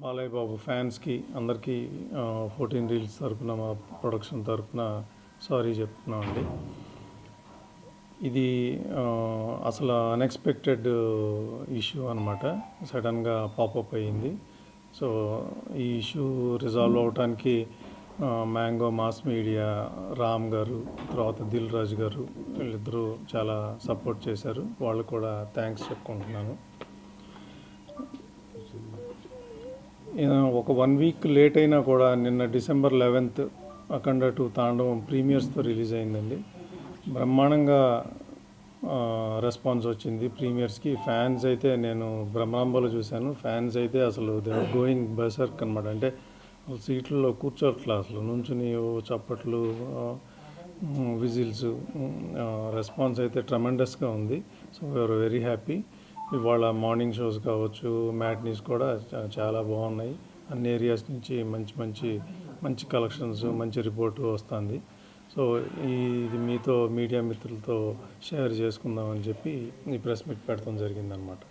బాలయ్య బాబు ఫ్యాన్స్కి అందరికీ 14 రీల్స్ తరపున మా ప్రొడక్షన్ తరపున సారీ చెప్తున్నామండి. ఇది అసలు అన్ఎక్స్పెక్టెడ్ ఇష్యూ అనమాట. సడన్గా పాపప్ అయ్యింది. సో ఈ ఇష్యూ రిజాల్వ్ అవడానికి మ్యాంగో మాస్ మీడియా రామ్ గారు, తర్వాత దిల్ రాజు గారు వీళ్ళిద్దరూ చాలా సపోర్ట్ చేశారు. వాళ్ళు కూడా థ్యాంక్స్ చెప్పుకుంటున్నాను. ఒక 1 వీక్ లేట్ అయినా కూడా నిన్న December 11th అఖండ 2 తాండవం ప్రీమియర్స్తో రిలీజ్ అయిందండి. బ్రహ్మాండంగా రెస్పాన్స్ వచ్చింది ప్రీమియర్స్కి. ఫ్యాన్స్ అయితే నేను బ్రహ్మాంబలో చూశాను. ఫ్యాన్స్ అయితే అసలు దే ఆర్ గోయింగ్ బర్సర్క్ అనమాట. అంటే సీట్లలో కూర్చోట్లా, అసలు నుంచుని చప్పట్లు, విజిల్స్, రెస్పాన్స్ అయితే ట్రమెండస్గా ఉంది. So we're very happy. ఇవాళ మార్నింగ్ షోస్ కావచ్చు, మ్యాట్నీస్ కూడా చాలా బాగున్నాయి. అన్ని ఏరియాస్ నుంచి మంచి కలెక్షన్స్, మంచి రిపోర్టు వస్తుంది. సో ఇది మీతో మీడియా మిత్రులతో షేర్ చేసుకుందామని చెప్పి ఈ ప్రెస్ మీట్ పెడతాం జరిగిందనమాట.